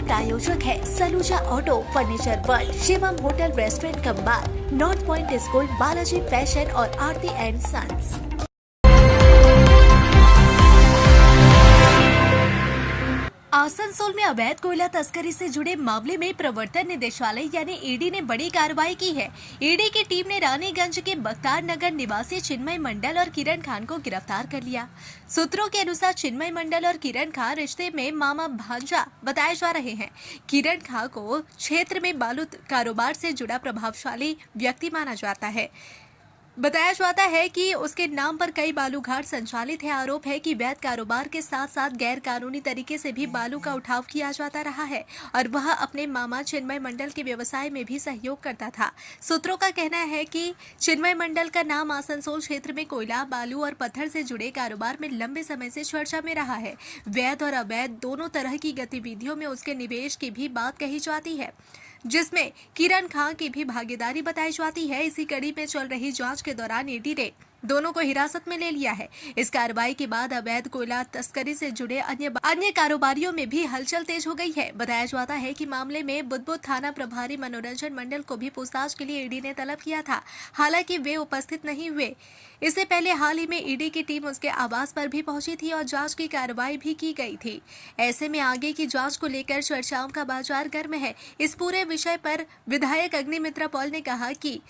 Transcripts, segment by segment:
प्रायोजक है Saluja Auto, Furniture World, Shivam Hotel, Restaurant cum Bar, North Point School, Balaji Fashion और Aarti and sons. Asansol में अवैध कोयला तस्करी से जुड़े मामले में प्रवर्तन निदेशालय यानी ईडी ने बड़ी कार्रवाई की है। ईडी की टीम ने रानीगंज के बख्तार नगर निवासी चिन्मय मंडल और किरण खान को गिरफ्तार कर लिया। सूत्रों के अनुसार चिन्मय मंडल और किरण खान रिश्ते में मामा भांजा बताए जा रहे हैं। किरण खान को क्षेत्र में बालू कारोबार से जुड़ा प्रभावशाली व्यक्ति माना जाता है। बताया जाता है कि उसके नाम पर कई बालू घाट संचालित है। आरोप है कि वैध कारोबार के साथ साथ गैर कानूनी तरीके से भी बालू का उठाव किया जाता रहा है और वह अपने मामा चिन्मय मंडल के व्यवसाय में भी सहयोग करता था। सूत्रों का कहना है कि चिन्मय मंडल का नाम आसनसोल क्षेत्र में कोयला, बालू और पत्थर से जुड़े कारोबार में लंबे समय से चर्चा में रहा है। वैध और अवैध दोनों तरह की गतिविधियों में उसके निवेश की भी बात कही जाती है, जिसमें किरण खान की भी भागीदारी बताई जाती है। इसी कड़ी में चल रही जांच के दौरान ईडी ने दोनों को हिरासत में ले लिया है। इस कार्रवाई के बाद अवैध कोयला तस्करी से जुड़े अन्य कारोबारियों में भी हलचल तेज हो गई है। बताया जाता है कि मामले में बुदबुद थाना प्रभारी मनोरंजन मंडल को भी पूछताछ के लिए ईडी ने तलब किया था, हालांकि वे उपस्थित नहीं हुए। इससे पहले हाल ही में ईडी की टीम उसके आवास पर भी पहुंची थी और जांच की कार्रवाई भी की गई थी। ऐसे में आगे की जांच को लेकर चर्चाओं का बाजार गर्म है। इस पूरे विषय पर विधायक अग्निमित्रा पॉल ने कहा कि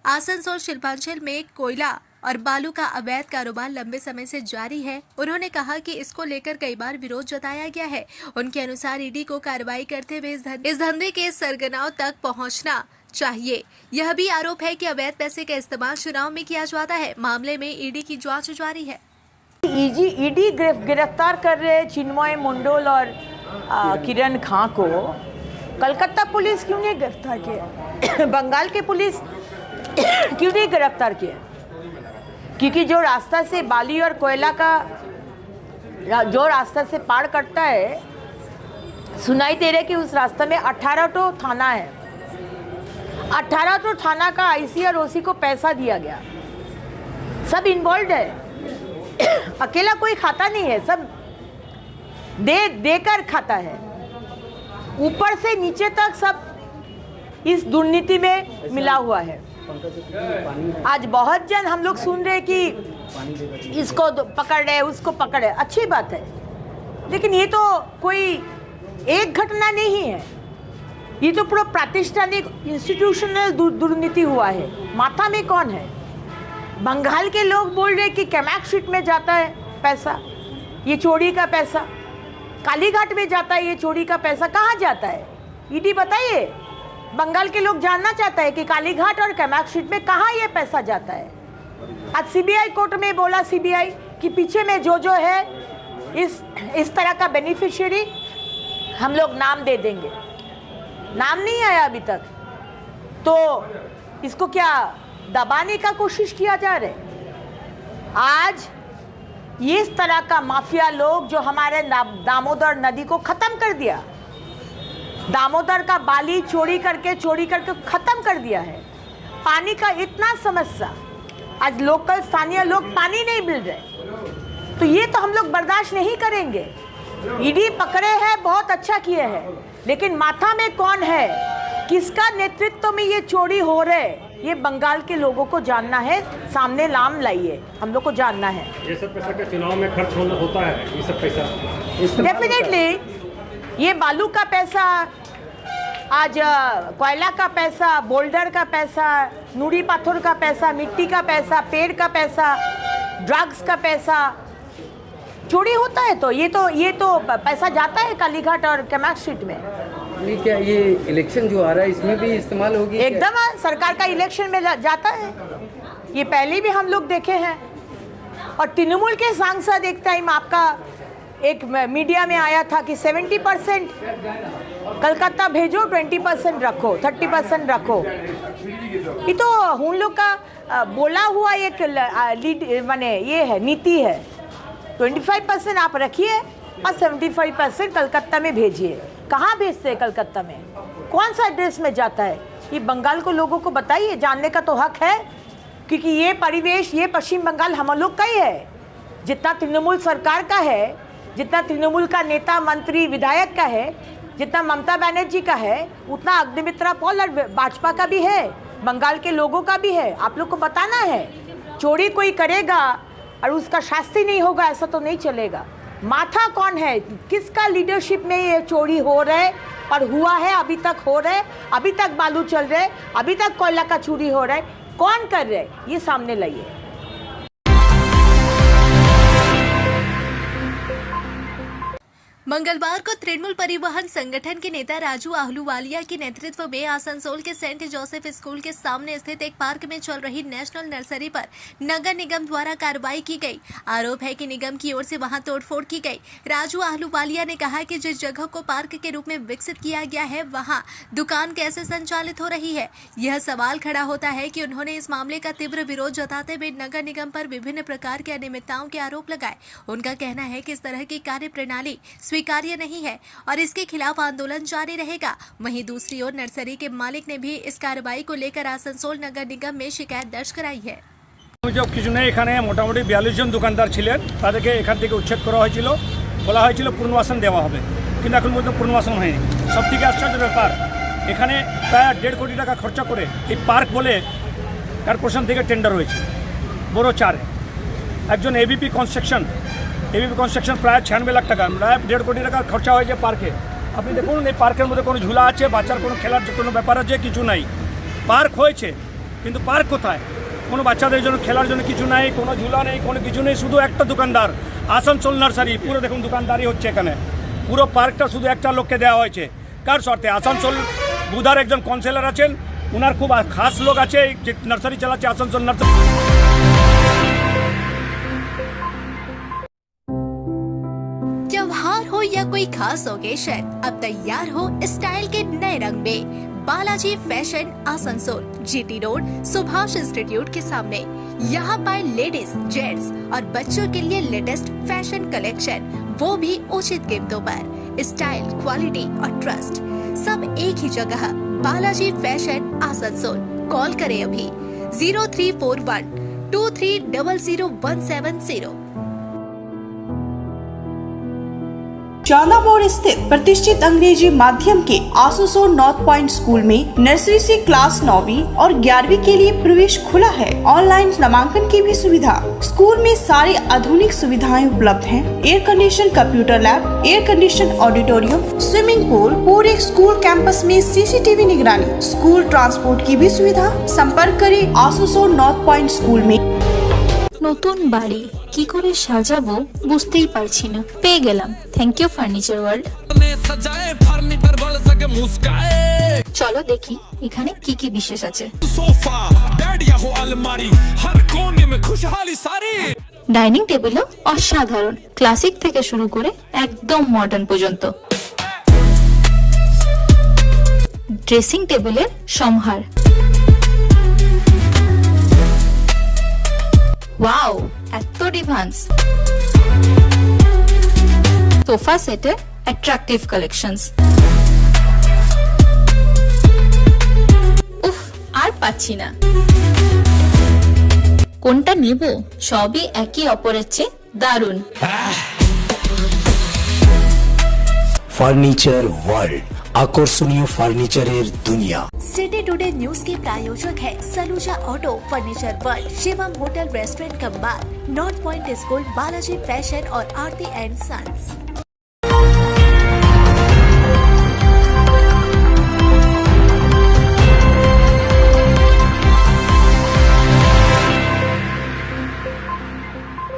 आसनसोल शिल्पांचल में कोयला और बालू का अवैध कारोबार लंबे समय से जारी है। उन्होंने कहा कि इसको लेकर कई बार विरोध जताया गया है। उनके अनुसार ईडी को कार्रवाई करते हुए इस धंधे के सरगनाओं तक पहुंचना चाहिए। यह भी आरोप है कि अवैध पैसे का इस्तेमाल चुनाव में किया जाता है। मामले में ईडी की जांच जारी है। ईडी गिरफ्तार कर रहे चिन्मय मंडल और किरण खान को कलकत्ता पुलिस क्यों नहीं गिरफ्तार किया? बंगाल की पुलिस क्यों नहीं गिरफ्तार किया? क्योंकि जो रास्ता से बाली और कोयला का जो रास्ता से पार करता है, सुनाई दे रहा है कि उस रास्ते में 18 तो थाना है। 18 तो थाना का आईसी और ओसी को पैसा दिया गया, सब इन्वॉल्व है। अकेला कोई खाता नहीं है, सब देकर खाता है। ऊपर से नीचे तक सब इस दुर्नीति में मिला हुआ है। आज बहुत जन हम लोग सुन रहे कि इसको पकड़ रहे, उसको पकड़ रहे, अच्छी बात है, लेकिन ये तो कोई एक घटना नहीं है, ये तो पूरा प्रातिष्ठानिक इंस्टीट्यूशनल दुर्नीति हुआ है। माथा में कौन है? बंगाल के लोग बोल रहे कि कैमाक स्ट्रीट में जाता है पैसा, ये चोरी का पैसा, कालीघाट में जाता है ये चोरी का पैसा, कहाँ जाता है? ईडी बताइए। बंगाल के लोग जानना चाहता है कि कालीघाट और कैमाक स्ट्रीट में कहाँ ये पैसा जाता है। आज सीबीआई कोर्ट में बोला सीबीआई कि पीछे में जो है इस तरह का बेनिफिशियरी हम लोग नाम दे देंगे। नाम नहीं आया अभी तक, तो इसको क्या दबाने का कोशिश किया जा रहा है? आज ये इस तरह का माफिया लोग जो हमारे दामोदर नदी को खत्म कर दिया, दामोदर का बाली चोरी करके खत्म कर दिया है। पानी का इतना समस्या, आज लोकल स्थानीय लोग पानी नहीं मिल रहे, तो ये तो हम लोग बर्दाश्त नहीं करेंगे। ईडी पकड़े हैं, बहुत अच्छा किए हैं, लेकिन माथा में कौन है, किसका नेतृत्व में ये चोरी हो रहे, ये बंगाल के लोगों को जानना है। सामने नाम लाइए, हम लोग को जानना है। ये सब पैसा का चुनाव में खर्च होता है, ये सब पैसा डेफिनेटली। ये बालू का पैसा, आज कोयला का पैसा, बोल्डर का पैसा, नूरी पाथर का पैसा, मिट्टी का पैसा, पेड़ का पैसा, ड्रग्स का पैसा चोरी होता है। तो ये तो पैसा जाता है कालीघाट और कैमाक स्ट्रीट में। ये क्या, ये इलेक्शन जो आ रहा है इसमें भी इस्तेमाल होगी? एकदम सरकार का इलेक्शन में जाता है। ये पहले भी हम लोग देखे हैं। और तृणमूल के सांसद एक टाइम आपका एक मीडिया में आया था कि 70% कलकत्ता भेजो, 20% रखो, 30% रखो। ये तो उन लोग का बोला हुआ एक लीड माने ये है, नीति है। 25% आप रखिए और 75% कलकत्ता में भेजिए। कहाँ भेजते हैं कलकत्ता में? कौन सा एड्रेस में जाता है? ये बंगाल को लोगों को बताइए, जानने का तो हक है, क्योंकि ये परिवेश, ये पश्चिम बंगाल हम लोग का ही है। जितना तृणमूल सरकार का है, जितना तृणमूल का नेता, मंत्री, विधायक का है, जितना ममता बनर्जी का है उतना अग्निमित्रा पॉल और भाजपा का भी है, बंगाल के लोगों का भी है। आप लोग को बताना है, चोरी कोई करेगा और उसका शास्ति नहीं होगा ऐसा तो नहीं चलेगा। माथा कौन है, किसका लीडरशिप में ये चोरी हो रहा है और हुआ है, अभी तक हो रहा है, अभी तक बालू चल रहा है, अभी तक कोयला का चोरी हो रहा है, कौन कर रहा है, ये सामने लाइए। मंगलवार को तृणमूल परिवहन संगठन के नेता राजू आहलूवालिया के नेतृत्व में आसनसोल के सेंट जोसेफ स्कूल के सामने स्थित एक पार्क में चल रही नेशनल नर्सरी पर नगर निगम द्वारा कार्रवाई की गई। आरोप है कि निगम की ओर से वहां तोड़फोड़ की गई। राजू आहलूवालिया ने कहा कि जिस जगह को पार्क के रूप में विकसित किया गया है वहां दुकान कैसे संचालित हो रही है। यह सवाल खड़ा होता है कि उन्होंने इस मामले का तीव्र विरोध जताते हुए नगर निगम पर विभिन्न प्रकार के अनियमितताओं के आरोप लगाए। उनका कहना है कि इस तरह की कार्य प्रणाली स्वीकार्य नहीं है और इसके खिलाफ आंदोलन जारी रहेगा। वहीं दूसरी ओर नर्सरी के मालिक ने भी इस कार्रवाई को लेकर आसनसोल नगर निगम में शिकायत दर्ज कराई है। অভিযোগ কিছু নেই, এখানে মোটামুটি 42 জন দোকানদার ছিলেন, তাদেরকে এখান থেকে উচ্ছেদ করা হয়েছিল, বলা হয়েছিল পুনর্বাসন দেওয়া হবে, কিন্তু এখন পর্যন্ত পুনর্বাসন হয়নি। সবথেকে আশ্চর্যের ব্যাপার, এখানে প্রায় 1.5 কোটি টাকা খরচা করে এই পার্ক বলে কর্পোরেশন থেকে টেন্ডার হয়েছে বড় 4 একজন এবিপি কনস্ট্রাকশন প্রায় 96 লাখ টাকা, প্রায় 1.5 কোটি টাকা খরচা হয়েছে পার্কে। আপনি দেখুন এই পার্কের মধ্যে কোনো ঝুলা আছে, বাচ্চার কোনো খেলার কোনো ব্যাপার আছে, কিছু নাই। পার্ক হয়েছে কিন্তু পার্ক কোথায়? কোনো বাচ্চাদের জন্য খেলার জন্য কিছু নাই, কোনো ঝুলা নেই, কোনো কিছু নেই, শুধু একটা দোকানদার আসানসোল নার্সারি। পুরো দেখুন দোকানদারি হচ্ছে এখানে, পুরো পার্কটা শুধু একটা লোককে দেওয়া হয়েছে। কার শর্তে? আসানসোল বুধার একজন কাউন্সিলর আছেন, ওনার খুব খাস লোক আছে যে নার্সারি চালাচ্ছে আসানসোল নার্সারি। त्योहार हो या कोई खास ओकेशन, अब तैयार हो स्टाइल के नए रंग में। Balaji fashion Asansol, GT road, Subhash institute के सामने। यहाँ पाए लेडीज, जेंट्स और बच्चों के लिए लेटेस्ट फैशन कलेक्शन, वो भी उचित कीमतों पर। स्टाइल, क्वालिटी और ट्रस्ट सब एक ही जगह। बालाजी फैशन आसनसोल। कॉल करें अभी 034123000170। चांदा मोड़ स्थित प्रतिष्ठित अंग्रेजी माध्यम के आसनसोल नॉर्थ पॉइंट स्कूल में नर्सरी से क्लास 9वीं और 11वीं के लिए प्रवेश खुला है। ऑनलाइन नामांकन की भी सुविधा। स्कूल में सारी आधुनिक सुविधाएं उपलब्ध हैं। Air condition computer lab, air condition auditorium, swimming pool, पूरे स्कूल कैंपस में सीसीटीवी निगरानी, स्कूल ट्रांसपोर्ट की भी सुविधा। संपर्क करें आसनसोल नॉर्थ पॉइंट स्कूल में। নতুন বাড়ি কি করে সাজাবো বুঝতেই পারছি না, পেয়ে গেলাম থ্যাংক ইউ ফার্নিচার ওয়ার্ল্ড। চলো দেখি এখানে কি কি বিশেষ আছে। ডাইনিং টেবিলও অসাধারণ, ক্লাসিক থেকে শুরু করে একদম মডার্ন পর্যন্ত। ড্রেসিং টেবিলের সম্ভার, ওয়াও এত ডিভান্স। সোফা সেটের অ্যাট্রাকটিভ কালেকশনস। উফ, আর পাচ্ছি না, কোনটা নেব? সবই একই অপরের চেয়ে দারুণ। ফার্নিচার ওয়ার্ল্ড, আকর্ষণীয় ফার্নিচারের দুনিয়া। सिटी टुडे न्यूज के प्रायोजक है Saluja Auto, Furniture World, Shivam Hotel Restaurant cum Bar, North Point School, Balaji Fashion और आरती एंड सन्स।